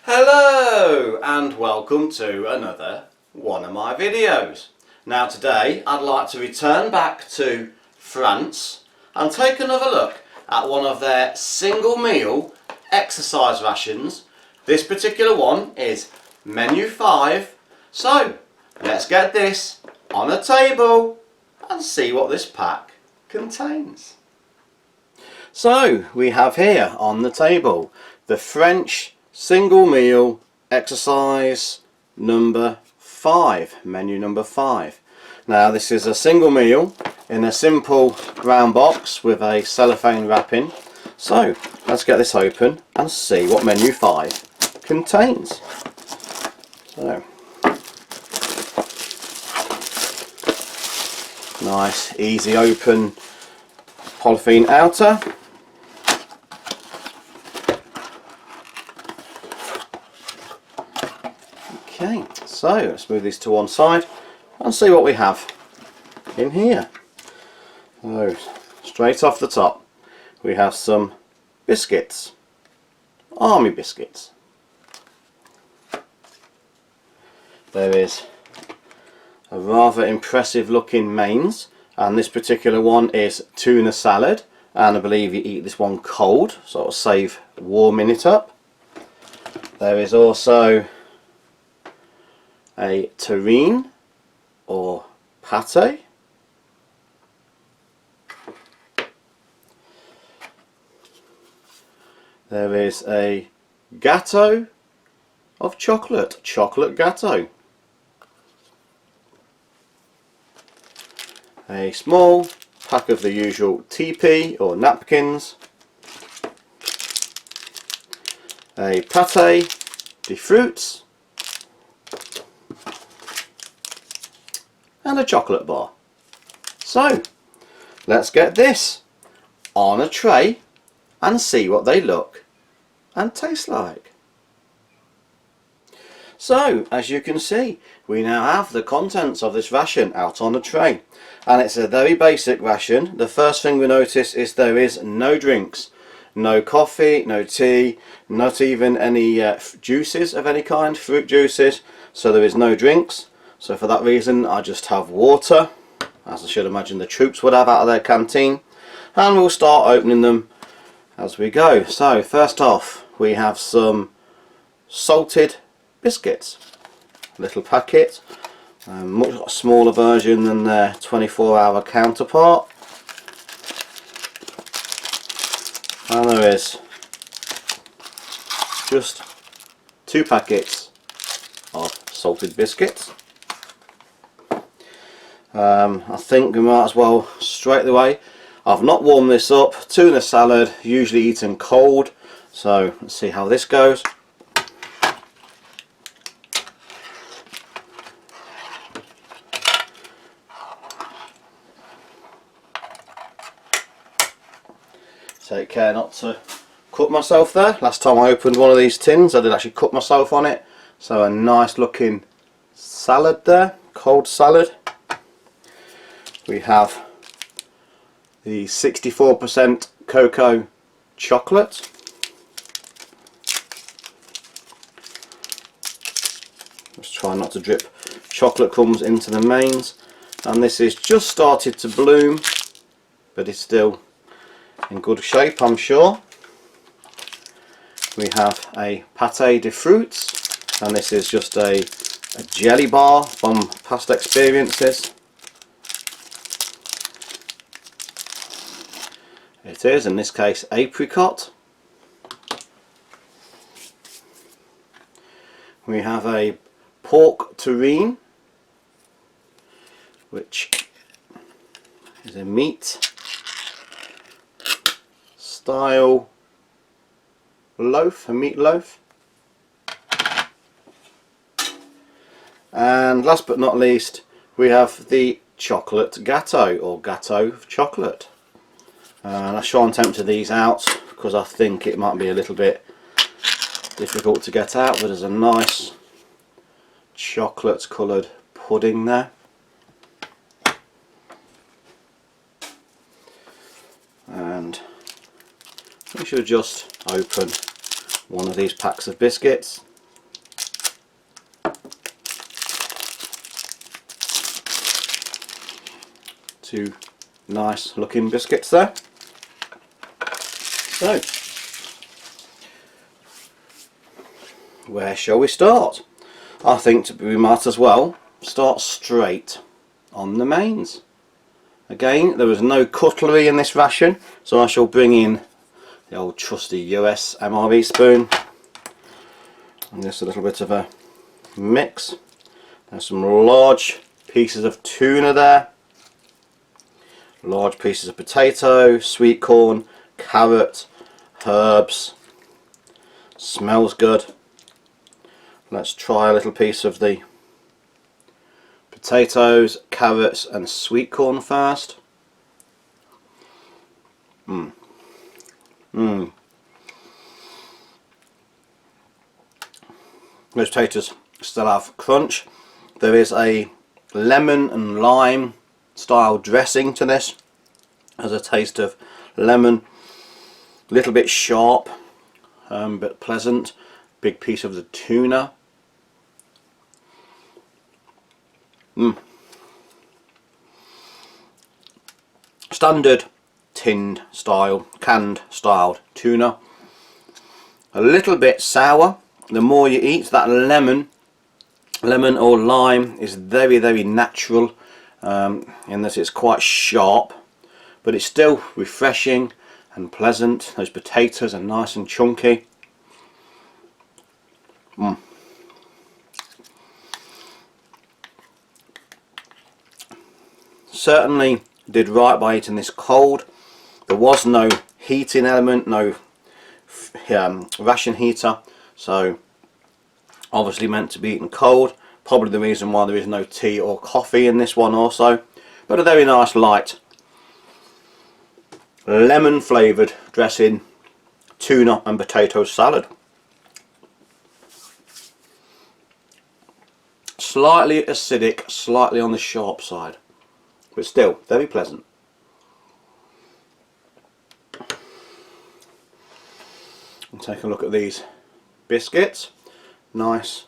Hello and welcome to another one of my videos. Now today I'd like to return back to France and take another look at one of their single meal exercise rations. This particular one is menu 5. So let's get this on a table and see what this pack contains. So we have here on the table the French single meal exercise number 5, menu number 5. Now this is a single meal in a simple brown box with a cellophane wrapping. So let's get this open and see what menu 5 contains. So nice easy open polythene outer. Okay, so let's move these to one side and see what we have in here. So, straight off the top we have some biscuits, army biscuits. There is a rather impressive looking mains, and this particular one is tuna salad, and I believe you eat this one cold, so it'll save warming it up. There is also a terrine or pate. There is a gâteau of chocolate gâteau. A small pack of the usual TP or napkins. A pâté de fruits. And a chocolate bar. So let's get this on a tray and see what they look and taste like. So as you can see, we now have the contents of this ration out on a tray, and it's a very basic ration. The first thing we notice is there is no drinks, no coffee, no tea, not even any juices of any kind, fruit juices, so there is no drinks. So for that reason I just have water, as I should imagine the troops would have out of their canteen, and we'll start opening them as we go. So first off we have some salted biscuits, little packet, much smaller version than their 24-hour counterpart, and there is just 2 packets of salted biscuits. I think we might as well straight away. I've not warmed this up. Tuna salad, usually eaten cold, so let's see how this goes. Take care not to cut myself there. Last time I opened one of these tins I did actually cut myself on it. So a nice looking salad there, cold salad. We have the 64% cocoa chocolate. Just try not to drip chocolate crumbs into the mains. And this is just started to bloom, but it's still in good shape, I'm sure. We have a pâté de fruits, and this is just a jelly bar from past experiences. It is, in this case, apricot. We have a pork terrine, which is a meat style loaf, a meat loaf. And last but not least, we have the chocolate gâteau, or gâteau of chocolate. And I shan't empty these out because I think it might be a little bit difficult to get out, but there's a nice chocolate coloured pudding there. And we should just open one of these packs of biscuits Two nice looking biscuits there. So, where shall we start? I think we might as well start straight on the mains. Again, there was no cutlery in this ration, so I shall bring in the old trusty US MRE spoon and just a little bit of a mix. There's some large pieces of tuna there, large pieces of potato, sweet corn, carrot, herbs. Smells good. Let's try a little piece of the potatoes, carrots and sweet corn first. Those potatoes still have crunch. There is a lemon and lime style dressing to this. Has a taste of lemon, a little bit sharp but pleasant. Big piece of the tuna. Standard tinned style, canned styled tuna. A little bit sour. The more you eat, that lemon or lime is very, very natural in that it's quite sharp, but it's still refreshing and pleasant. Those potatoes are nice and chunky. Certainly did right by eating this cold. There was no heating element, no ration heater, so obviously meant to be eaten cold. Probably the reason why there is no tea or coffee in this one also, but a very nice light lemon flavoured dressing, tuna and potato salad. Slightly acidic, slightly on the sharp side, but still very pleasant. And take a look at these biscuits. Nice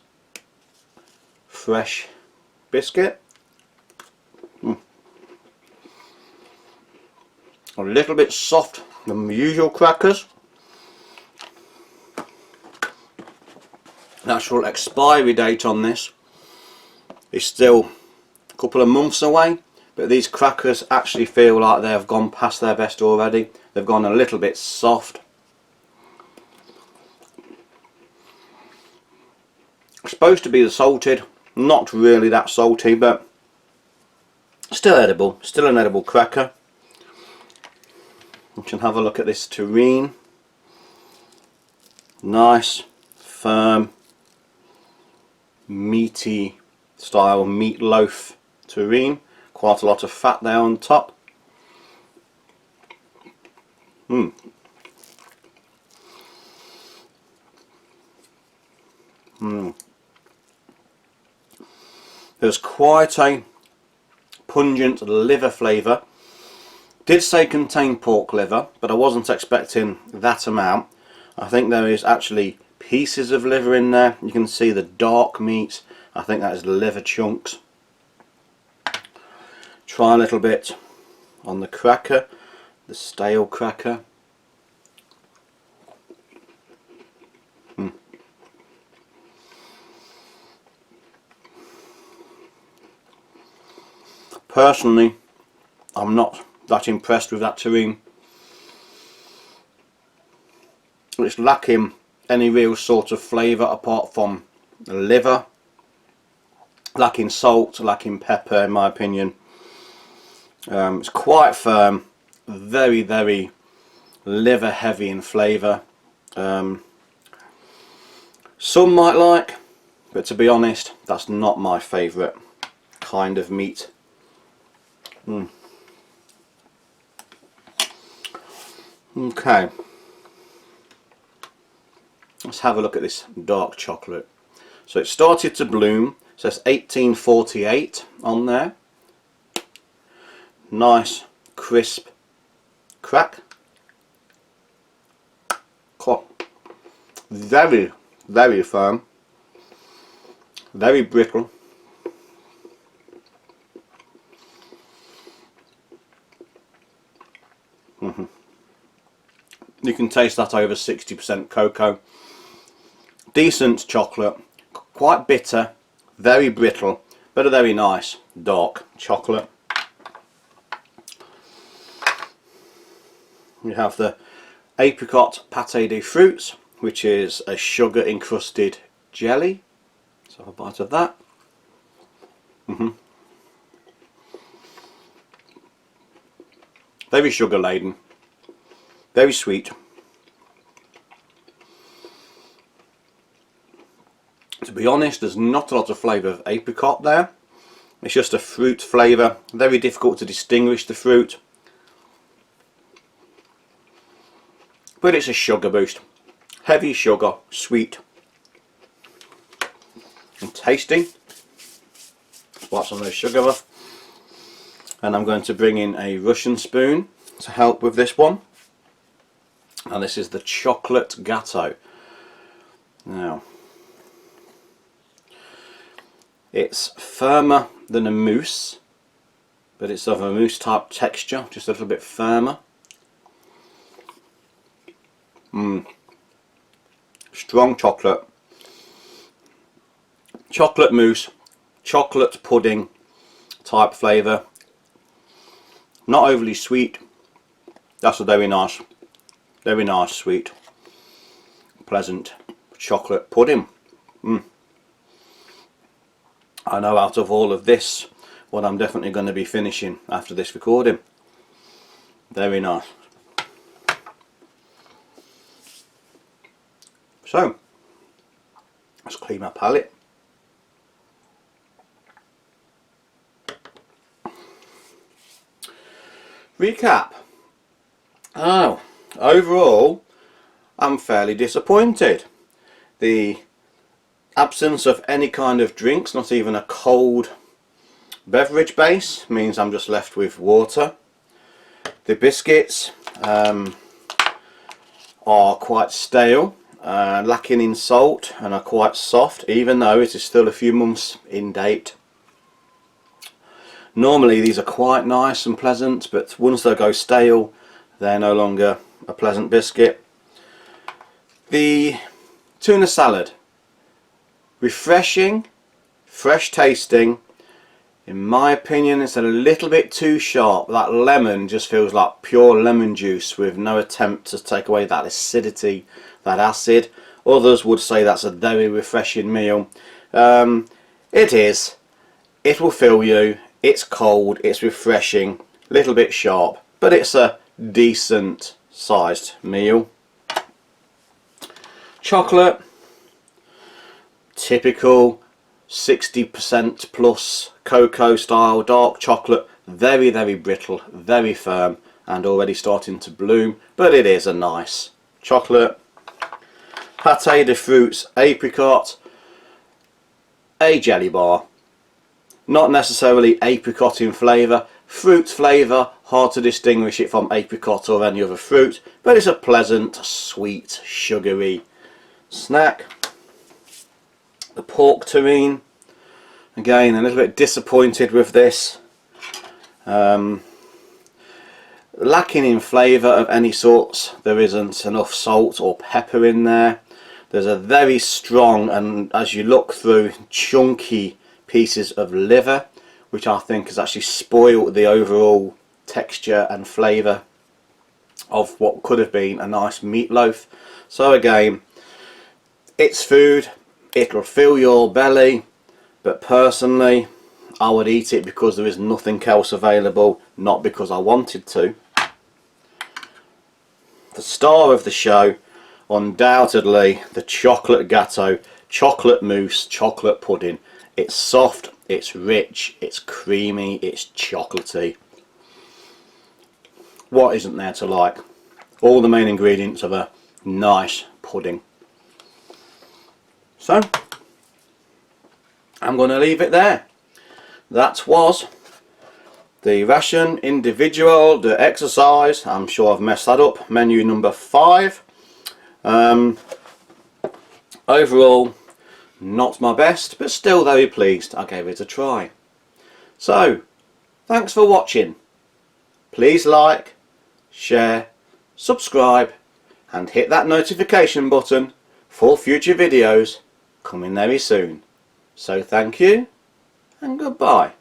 fresh biscuit. A little bit soft than the usual crackers. The actual expiry date on this is still a couple of months away, but these crackers actually feel like they have gone past their best already. They've gone a little bit soft. Supposed to be the salted, not really that salty, but still edible, still an edible cracker. You can have a look at this terrine. Nice, firm, meaty style meatloaf terrine. Quite a lot of fat there on top. There's quite a pungent liver flavour. Did say contain pork liver, but I wasn't expecting that amount. I think there is actually pieces of liver in there. You can see the dark meat. I think that is liver chunks. Try a little bit on the cracker, the stale cracker. Personally, I'm not that impressed with that terrine. It's lacking any real sort of flavour apart from the liver. Lacking salt, lacking pepper in my opinion. It's quite firm, very, very liver heavy in flavour. Some might like, but to be honest, that's not my favourite kind of meat. Okay, let's have a look at this dark chocolate. So it started to bloom, it says 1848 on there. Nice crisp crack. Very, very firm, very brittle. You can taste that over 60% cocoa. Decent chocolate, quite bitter, very brittle, but a very nice dark chocolate. You have the apricot pâté de fruits, which is a sugar encrusted jelly. Let's have a bite of that. Very sugar laden, very sweet. To be honest, there's not a lot of flavour of apricot there. It's just a fruit flavour, very difficult to distinguish the fruit. But it's a sugar boost. Heavy sugar, sweet and tasty. Wipe some of those sugar off. And I'm going to bring in a Russian spoon to help with this one. And this is the chocolate gâteau. Now, it's firmer than a mousse, but it's of a mousse type texture, just a little bit firmer. Strong chocolate. Chocolate mousse, chocolate pudding type flavour. Not overly sweet. That's a very nice sweet, pleasant chocolate pudding. I know out of all of this what I'm definitely going to be finishing after this recording. Very nice. So, let's clean my palate. Recap. Oh, overall, I'm fairly disappointed. The absence of any kind of drinks, not even a cold beverage base, means I'm just left with water. The biscuits are quite stale, lacking in salt, and are quite soft, even though it is still a few months in date. Normally these are quite nice and pleasant, but once they go stale, they're no longer a pleasant biscuit. The tuna salad, refreshing, fresh tasting. In my opinion, it's a little bit too sharp. That lemon just feels like pure lemon juice with no attempt to take away that acidity, that acid. Others would say that's a very refreshing meal. It is. It will fill you. It's cold, it's refreshing, a little bit sharp, but it's a decent sized meal. Chocolate, typical 60% plus cocoa style dark chocolate, very brittle, very firm, and already starting to bloom, but it is a nice chocolate. Pâté de fruits, apricot, a jelly bar. Not necessarily apricot in flavour, fruit flavour, hard to distinguish it from apricot or any other fruit, but it's a pleasant, sweet, sugary snack. The pork terrine, again a little bit disappointed with this. Lacking in flavour of any sorts, there isn't enough salt or pepper in there. There's a very strong, and as you look through, chunky pieces of liver, which I think has actually spoiled the overall texture and flavour of what could have been a nice meatloaf. So again, it's food, it'll fill your belly, but personally I would eat it because there is nothing else available, not because I wanted to. The star of the show, undoubtedly the chocolate gâteau, chocolate mousse, chocolate pudding. It's soft, it's rich, it's creamy, it's chocolatey. What isn't there to like? All the main ingredients of a nice pudding. So, I'm going to leave it there. That was the Ration Individual de Exercise. I'm sure I've messed that up. Menu number 5. Overall, not my best, but still very pleased I gave it a try. So, thanks for watching. Please like, share, subscribe, and hit that notification button for future videos coming very soon. So thank you and goodbye.